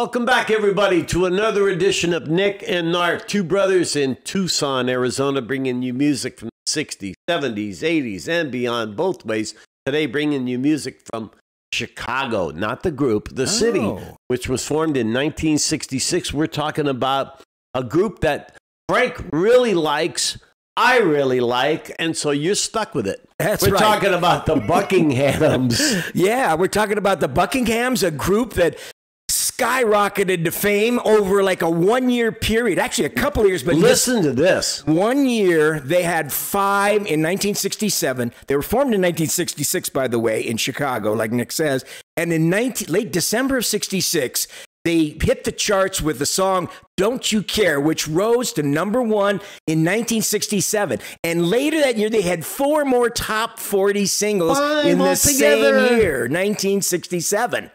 Welcome back, everybody, to another edition of Nick and Knarf, two brothers in Tucson, Arizona, bringing you music from the 60s, 70s, 80s, and beyond, both ways. Today, bringing you music from Chicago, not the group, the city, which was formed in 1966. We're talking about a group that Frank really likes, I really like, and so you're stuck with it. That's right. We're talking about the Buckinghams. Yeah, we're talking about the Buckinghams, a group that skyrocketed to fame over like a 1 year period, actually a couple of years, but listen to this. 1 year they had 5 in 1967. They were formed in 1966, by the way, in Chicago, like Nick says. And in late December of 66, they hit the charts with the song Don't You Care, which rose to #1 in 1967. And later that year, they had 4 more top 40 singles in the same year, 1967.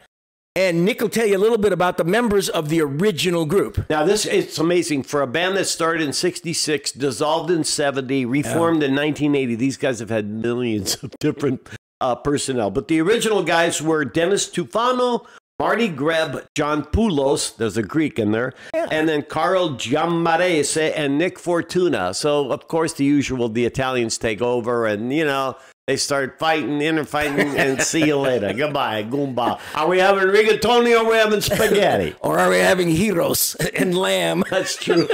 And Nick will tell you a little bit about the members of the original group. Now, it's amazing. For a band that started in 66, dissolved in 70, reformed in 1980, these guys have had millions of different personnel. But the original guys were Dennis Tufano, Marty Greb, John Poulos, there's a Greek in there, and then Carl Giammarese and Nick Fortuna. So, of course, the usual, the Italians take over and, you know, they start fighting, interfighting, and see you later. Goodbye, Goomba. Are we having rigatoni or are we having spaghetti? Or are we having gyros and lamb? That's true.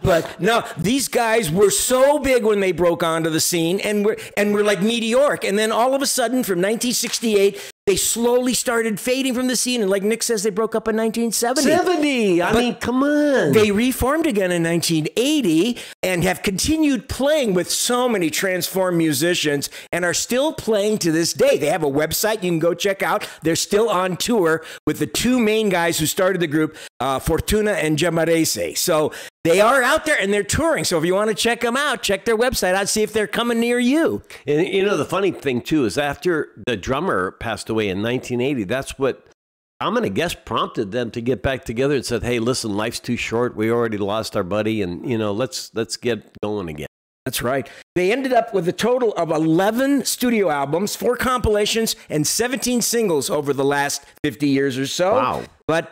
But no, these guys were so big when they broke onto the scene and were like meteoric. And then all of a sudden, from 1968, they slowly started fading from the scene. And like Nick says, they broke up in 1970. I mean, come on. They reformed again in 1980 and have continued playing with so many transformed musicians and are still playing to this day. They have a website you can go check out. They're still on tour with the 2 main guys who started the group, Fortuna and Giammarese. So they are out there and they're touring. So if you want to check them out, check their website out, see if they're coming near you. And you know, the funny thing, too, is after the drummer passed away in 1980, that's what I'm going to guess prompted them to get back together and said, hey, listen, life's too short. We already lost our buddy. And, you know, let's get going again. That's right. They ended up with a total of 11 studio albums, 4 compilations, and 17 singles over the last 50 years or so. Wow. But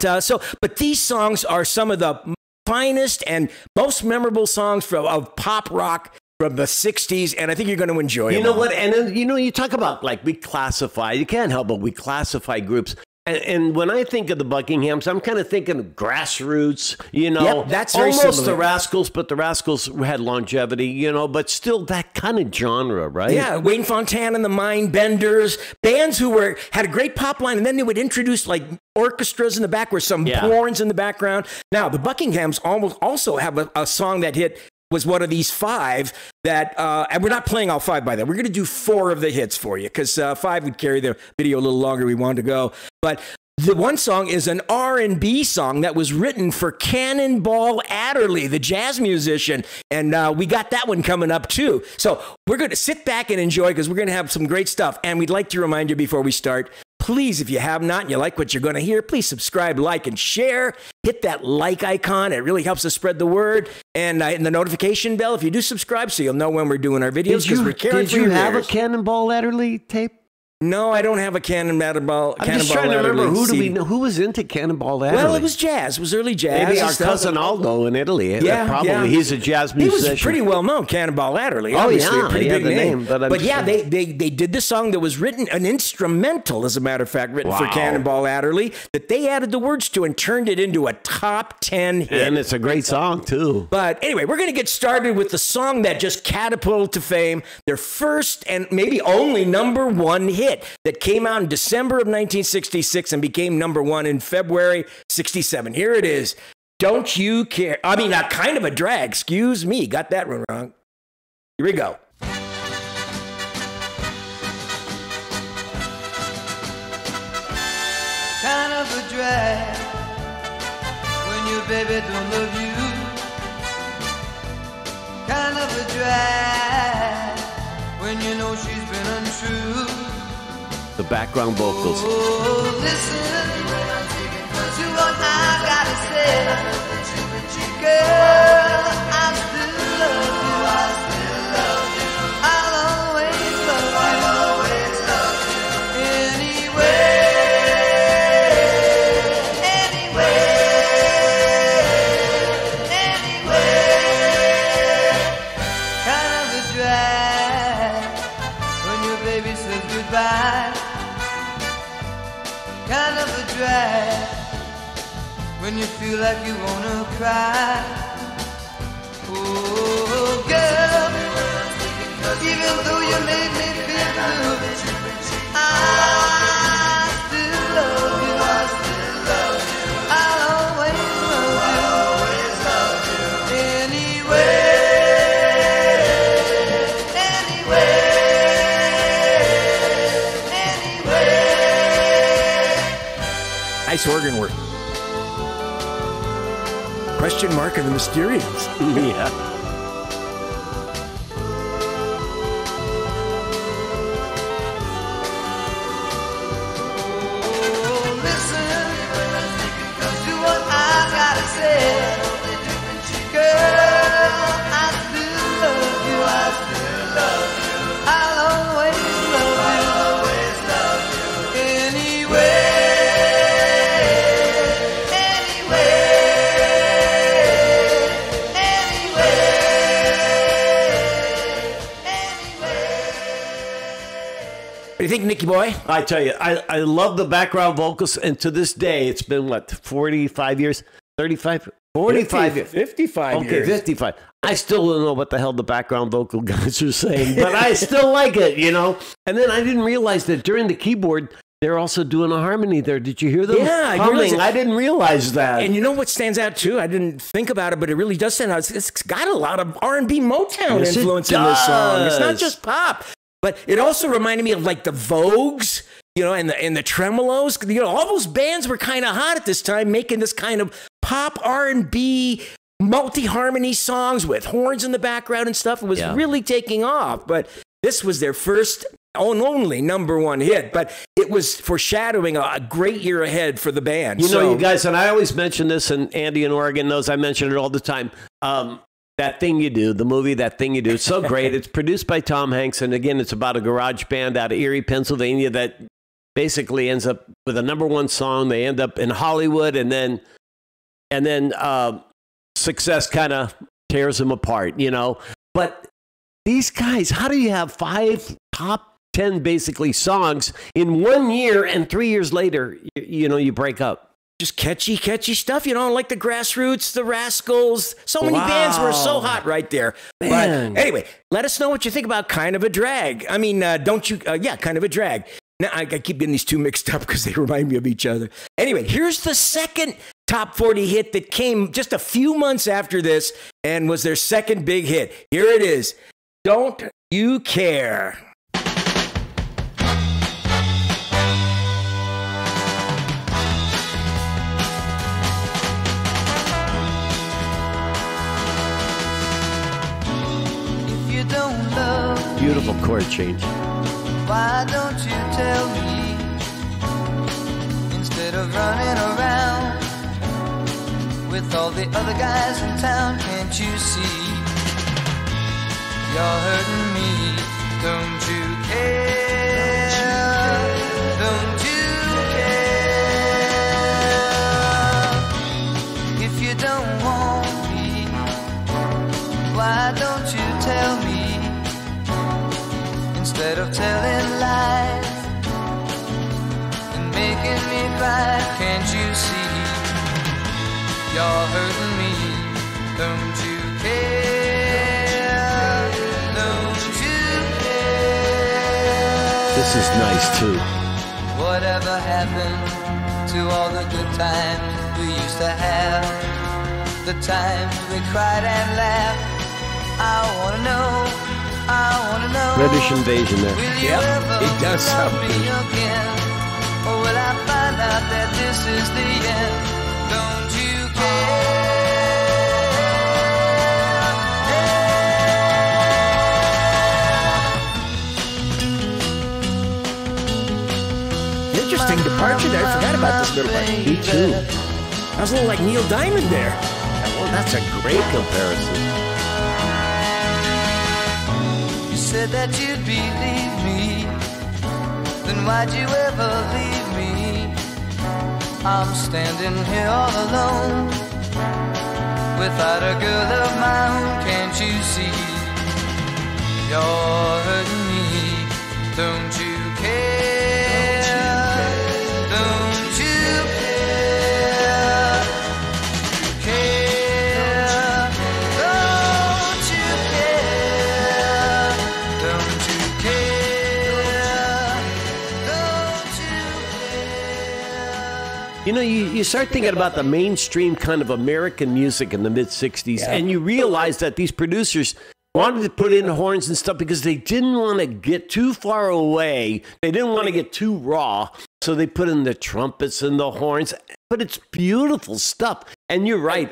these songs are some of the finest and most memorable songs of pop rock from the 60s, and I think you're going to enjoy them. You know what? And, you know, you talk about, like, we classify. You can't help but we classify groups. And when I think of the Buckinghams, I'm kind of thinking of grassroots, you know. Yep, that's very almost similar. The Rascals, but the Rascals had longevity, you know, but still that kind of genre, right? Yeah, Wayne Fontana and the Mindbenders, bands who had a great pop line, and then they would introduce like orchestras in the back with some horns in the background. Now, the Buckinghams also have a song that hit, was one of these 5 that, and we're not playing all 5 by that. We're going to do 4 of the hits for you because 5 would carry the video a little longer. We wanted to go. But the one song is an R&B song that was written for Cannonball Adderley, the jazz musician. And we got that one coming up too. So we're going to sit back and enjoy because we're going to have some great stuff. And we'd like to remind you before we start, please, if you have not and you like what you're going to hear, please subscribe, like, and share. Hit that like icon. It really helps us spread the word. And the notification bell if you do subscribe so you'll know when we're doing our videos. Did you have a Cannonball Adderley tape? No, I don't have a Cannonball. I'm just trying to remember who was into Cannonball Adderley. Well, it was jazz. It was early jazz. Maybe our cousin Aldo in Italy. Yeah, probably. Yeah. He's a jazz musician. He was pretty well known, Cannonball Adderley. Oh, obviously, yeah. a pretty big name. But yeah, they did this song that was written, an instrumental, as a matter of fact, written for Cannonball Adderley, that they added the words to and turned it into a top 10 hit. And it's a great song, too. But anyway, we're going to get started with the song that just catapulted to fame, their first and maybe only #1 hit that came out in December of 1966 and became #1 in February 67. Here it is. Don't You Care. I mean, kind of a drag. Excuse me. Got that one wrong. Here we go. Kind of a drag when your baby don't love you. Kind of a drag when you know she's been untrue. The background vocals. Oh, listen to what I gotta say. Girl, I still love you. I'll always love you. Anyway. wanna cry. Oh, girl, even though you make me feel blue, I still love you. I'll always love you. Anyway. Nice organ work. Question mark and the Mysterians. Yeah. What do you think, Nicky boy? I tell you, I love the background vocals, and to this day, it's been, what, 45 years? 35? 45 years. 55 okay, years. 55. I still don't know what the hell the background vocal guys are saying, but I still like it, you know? And then I didn't realize that during the keyboard, they're also doing a harmony there. Did you hear them humming? I didn't realize that. And you know what stands out, too? I didn't think about it, but it really does stand out. It's got a lot of R&B Motown influence in this song. It's not just pop. But it also reminded me of like the Vogues, you know, and the Tremolos. You know, all those bands were kind of hot at this time, making this kind of pop R&B multi-harmony songs with horns in the background and stuff. It was really taking off. But this was their first and only #1 hit. But it was foreshadowing a great year ahead for the band. You know, you guys, and I always mention this, and Andy in Oregon knows I mention it all the time. That Thing You Do, the movie That Thing You Do, it's so great. It's produced by Tom Hanks, and again, it's about a garage band out of Erie, Pennsylvania that basically ends up with a #1 song. They end up in Hollywood, and then success kind of tears them apart, you know. But these guys, how do you have 5 top 10 basically songs in 1 year, and 3 years later, you know, you break up? Just catchy stuff, you know, like the Grassroots, the Rascals. So many bands were so hot right there. Man. But anyway, let us know what you think about Kind of a Drag. I mean, don't you? Yeah, Kind of a Drag. Now, I keep getting these two mixed up because they remind me of each other. Anyway, here's the second top 40 hit that came just a few months after this and was their second big hit. Here it is. Don't You Care. Beautiful chord change. Why don't you tell me instead of running around with all the other guys in town? Can't you see you're hurting me? Don't you care? Don't you care? If you don't want me, why don't you tell me? Instead of telling lies and making me cry, can't you see you're hurting me? Don't you care? Don't you care? This is nice too. Whatever happened to all the good times we used to have? The times we cried and laughed. I wanna know. I wanna know. British invasion there. Yep, it does sound me again, or will I find out that this is the end? Don't you care? Interesting departure there. I forgot about this little part. Me too. I was a little like Neil Diamond there. Well, that's a great comparison. Said that you'd believe me, then why'd you ever leave me? I'm standing here all alone, without a girl of my own. Can't you see you're hurting me? Don't you care? Don't you care? You know, you start thinking about the mainstream kind of American music in the mid-'60s, and you realize that these producers wanted to put in horns and stuff because they didn't want to get too far away. They didn't want to get too raw, so they put in the trumpets and the horns. But it's beautiful stuff. And you're right,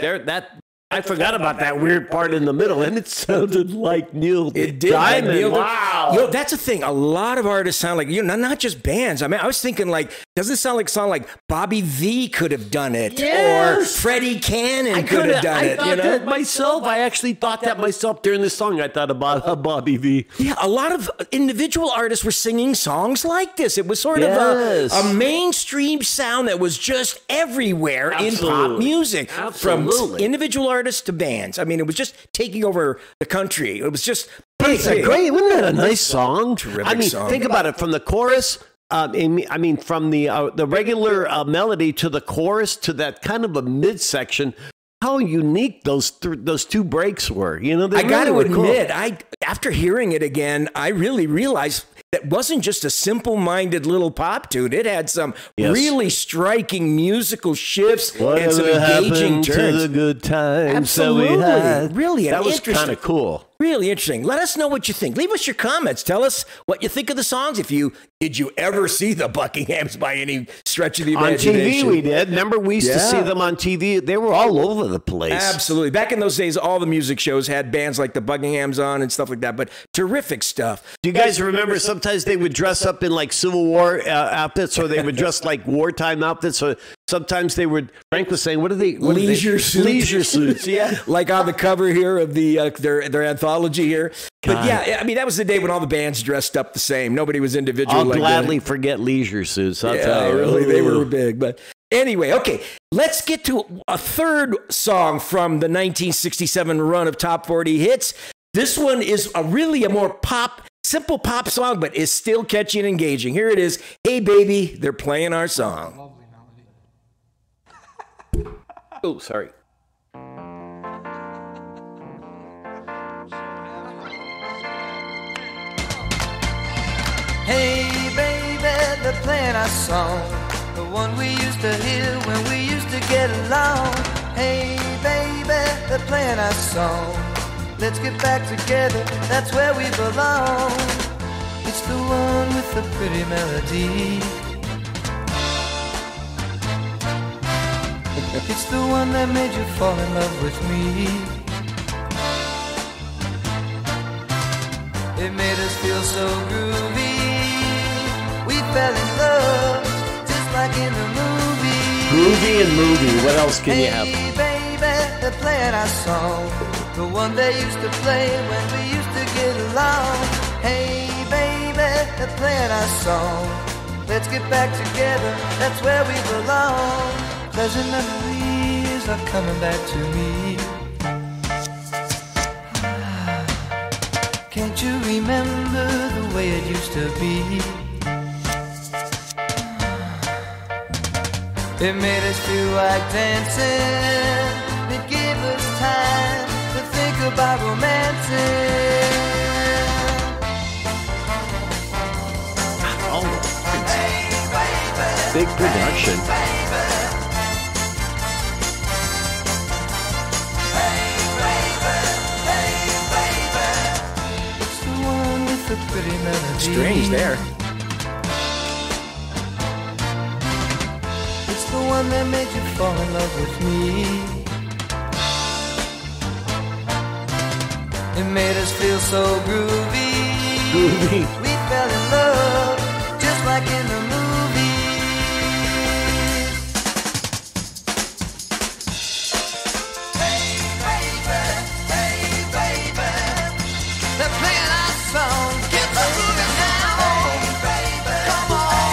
I forgot about that weird part in the middle, and it sounded like Neil Diamond. Neil, wow. You know, that's the thing. A lot of artists sound like, not just bands. I mean, I was thinking, like, doesn't it sound like Bobby V could have done it? Yes. Or Freddie Cannon could have done it. I thought that myself. I actually thought that myself during this song. I thought about Bobby V. Yeah, a lot of individual artists were singing songs like this. It was sort of a mainstream sound that was just everywhere in pop music. From individual artists to bands. I mean, it was just taking over the country. It was just big. Great. Wasn't that a nice song? Terrific song. Think about it. From the chorus, from the regular melody to the chorus to that kind of a midsection, how unique those two breaks were. You know, I got to admit, after hearing it again, I really realized that wasn't just a simple-minded little pop tune. It had some really striking musical shifts and some engaging turns. To the good times Absolutely. that we had. Really, that was kind of cool. Really interesting. Let us know what you think. Leave us your comments. Tell us what you think of the songs. Did you ever see the Buckinghams by any stretch of the imagination? On TV we did. Remember, we used to see them on TV. They were all over the place. Absolutely. Back in those days, all the music shows had bands like the Buckinghams on and stuff like that, but terrific stuff. Do you guys remember sometimes they would dress up in like Civil War outfits, or they would dress like wartime outfits, or sometimes they would, Frank was saying, leisure suits. Leisure suits, yeah. Like on the cover here of their anthology here. God. But yeah, I mean, that was the day when all the bands dressed up the same. Nobody was individual. I'll gladly forget leisure suits. I'll tell you. Really, they were big. But anyway, okay, let's get to a third song from the 1967 run of Top 40 hits. This one is really a more simple pop song, but is still catchy and engaging. Here it is. Hey, baby, they're playing our song. Lovely melody. Oh, sorry. Hey baby, they're playing our song, the one we used to hear when we used to get along. Hey baby, they're playing our song, let's get back together, that's where we belong. It's the one with the pretty melody. It's the one that made you fall in love with me. It made us feel so groovy. We fell in love, just like in the movie. Groovy and movie, what else can you have? Hey baby, they're playing our song, the one they used to play when we used to get along. Hey baby, they're playing our song, let's get back together, that's where we belong. Pleasant memories are coming back to me. Can't you remember the way it used to be? It made us feel like dancing. It gave us time to think about romancing. Oh, big production. It's the one with the pretty melody. Strings there. The one that made you fall in love with me. It made us feel so groovy. We fell in love just like in the movies. Hey baby, they're playing our song. Get the moving now. Come on.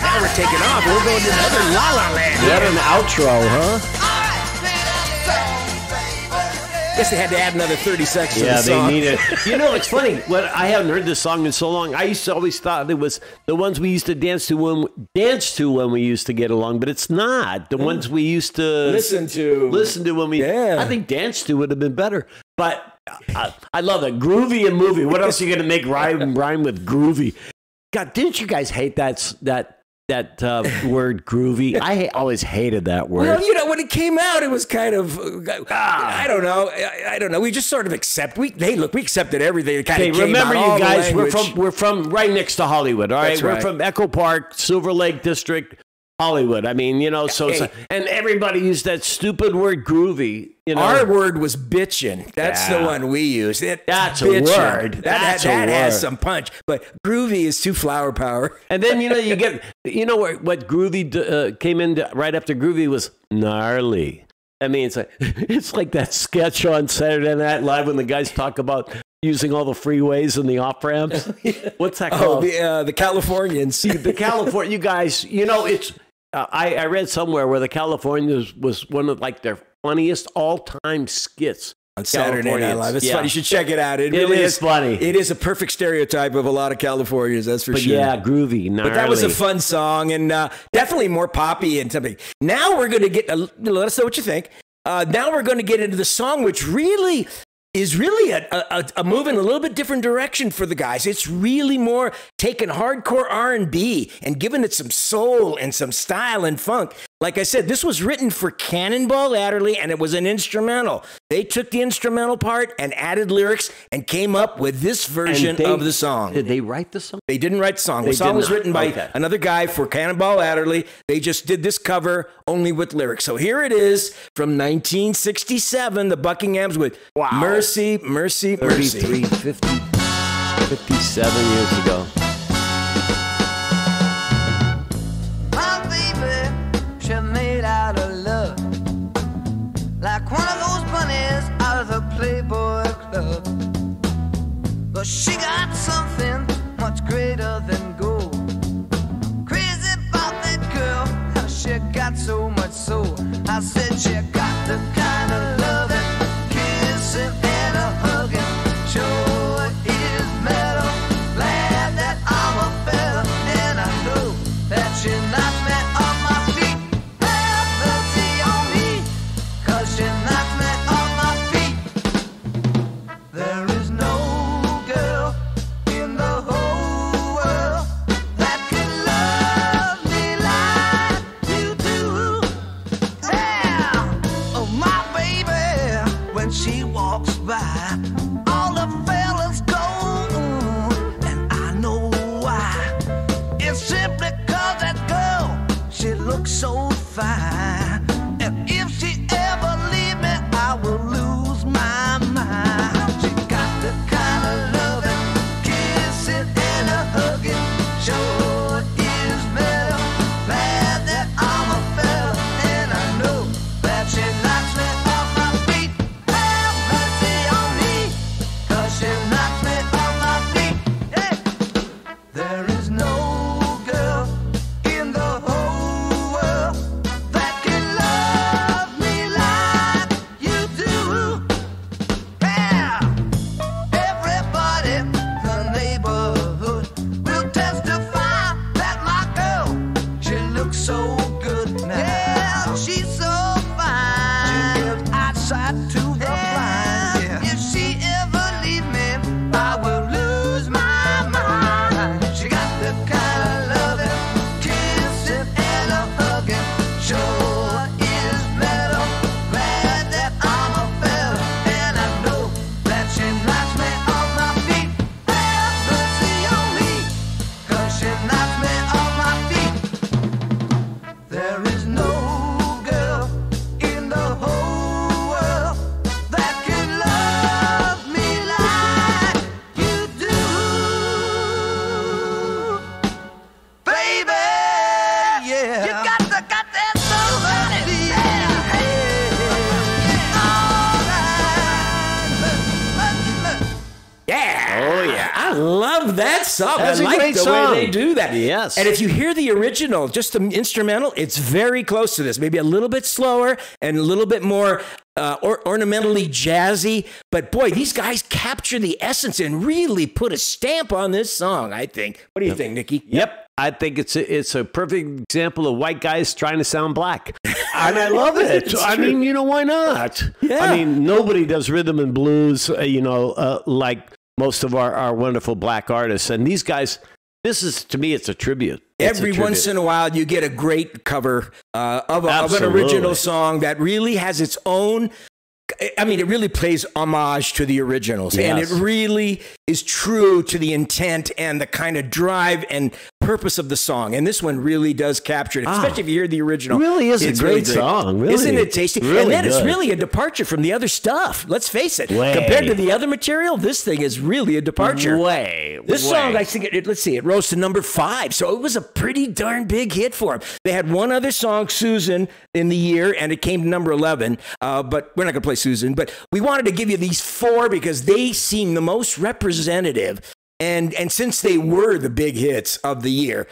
Now we're taking off. We're going to another La La Land. Is that an outro, huh? guess they had to add another 30 seconds to the Yeah, song. they need it. You know, it's funny. I haven't heard this song in so long. I used to always thought it was the ones we used to dance to when we used to get along, but it's not. The ones we used to Listen to when we... Yeah. I think dance to would have been better. But I love it. Groovy and movie. What else are you going to make rhyme with groovy? God, didn't you guys hate that word groovy? I always hated that word. Well, you know, when it came out, it was kind of, I don't know. We just sort of accept. We accepted everything. It kind of came remember, out, you guys, we're from right next to Hollywood. All right, That's we're right. from Echo Park, Silver Lake District, Hollywood. I mean, you know, and everybody used that stupid word groovy. You know, our word was bitchin'. That's the one we use. That's a bitchin'. word. That has some punch, but groovy is too flower power. And then you get what groovy came in right after groovy was gnarly. I mean, it's like that sketch on Saturday Night Live when the guys talk about using all the freeways and the off ramps. What's that called? The Californians. The California, you guys. You know, it's. I read somewhere where the Californians was one of like their funniest all-time skits. On Saturday Night Live. It's funny. You should check it out. It really is funny. It is a perfect stereotype of a lot of Californians, that's for sure. Yeah, groovy, gnarly. But that was a fun song and definitely more poppy and something. Now we're going to get, let us know what you think. Now we're going to get into the song, which really is really a move in a little bit different direction for the guys. It's really more taking hardcore R&B and giving it some soul and some style and funk. Like I said, this was written for Cannonball Adderley, and it was an instrumental. They took the instrumental part and added lyrics and came up with this version of the song. Did they write the song? They didn't write the song. The song was written by another guy for Cannonball Adderley. They just did this cover only with lyrics. So here it is from 1967, the Buckinghams with Mercy, Mercy, Mercy. 57 years ago. She made out of love, like one of those bunnies out of the Playboy Club. But she got something much greater than gold. Crazy about that girl, how she got so much soul. I said she got the kind of loving, kissing and a hugging. Sure is metal, glad that I'm a fella, and I know that she knocked me off my feet. She knocked me off my feet. There is no girl in the whole world that can love me like you do. Yeah, oh my baby, when she walks by, all the fellas go, and I know why. It's simply 'cause that girl, she looks so fine. And if she ever leave me, I will lose my mind. She got the kind of loving, kissing and a hugging. Sure is metal, glad that I'm a fella, and I know that she knocks me off my feet. Have mercy on me, 'cause she knocks me off my feet. Hey. There is no girl in the whole world that can love that song. That's I a like great the song. way they do that. Yes. And if you hear the original, just the instrumental, it's very close to this. Maybe a little bit slower and a little bit more ornamentally jazzy. But boy, these guys capture the essence and really put a stamp on this song, I think. What do you think, Nicky? Yep. I think it's a perfect example of white guys trying to sound black. And I love it. I mean, you know, why not? Yeah. I mean, nobody does rhythm and blues, like most of our wonderful black artists. And these guys, this is, to me, it's a tribute. Every once in a while, you get a great cover of an original song that really has its own. I mean, it really plays homage to the originals, and it really is true to the intent and the kind of drive and purpose of the song. And this one really does capture it, especially if you hear the original. It really is a great song. Really. Isn't it tasty? Really and then good. it's really a departure from the other stuff. Let's face it. Compared to the other material, this thing is really a departure. This song, I think, let's see, it rose to number 5. So it was a pretty darn big hit for them. They had one other song, Susan, in the year, and it came to number 11. But we're not going to play Susan. But we wanted to give you these 4 because they seem the most representative. And since they were the big hits of the year,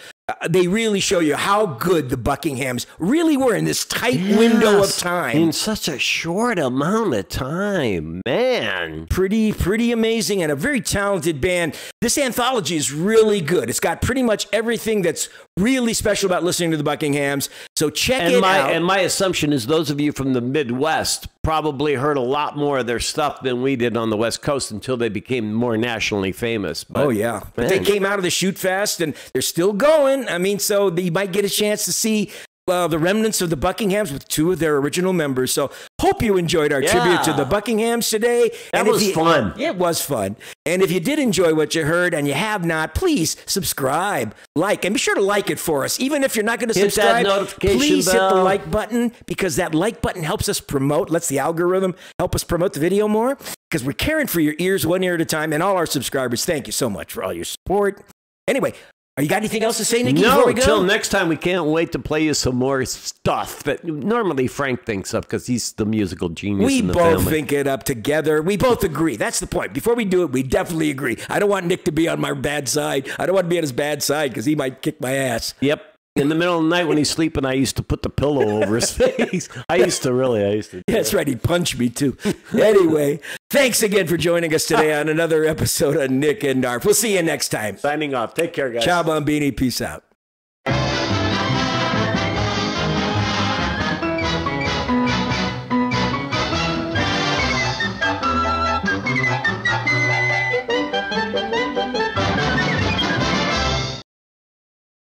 they really show you how good the Buckinghams really were in this tight window of time. In such a short amount of time, man. Pretty amazing and a very talented band. This anthology is really good. It's got pretty much everything that's really special about listening to the Buckinghams. So check it out. And my assumption is those of you from the Midwest probably heard a lot more of their stuff than we did on the West Coast until they became more nationally famous. But, But they came out of the shoot fest and they're still going. I mean, so you might get a chance to see the remnants of the Buckinghams with 2 of their original members. So hope you enjoyed our tribute to the Buckinghams today. That was fun. It was fun. And if you did enjoy what you heard and you have not, please subscribe, like, and be sure to like it for us. Even if you're not going to subscribe, that notification please bell. hit the like button, because that like button helps us promote, lets the algorithm help us promote the video more, because we're caring for your ears one ear at a time. And all our subscribers, thank you so much for all your support. Anyway, you got anything else to say, Nicky, before we go? Until next time, we can't wait to play you some more stuff that normally Frank thinks of because he's the musical genius in the family. We both think it up together. We both agree. That's the point. Before we do it, we definitely agree. I don't want Nick to be on my bad side. I don't want to be on his bad side because he might kick my ass. Yep. In the middle of the night when he's sleeping, I used to put the pillow over his face. I used to. That's right. He'd punch me, too. Anyway, thanks again for joining us today on another episode of Nick and Knarf. We'll see you next time. Signing off. Take care, guys. Ciao, Bambini. Peace out.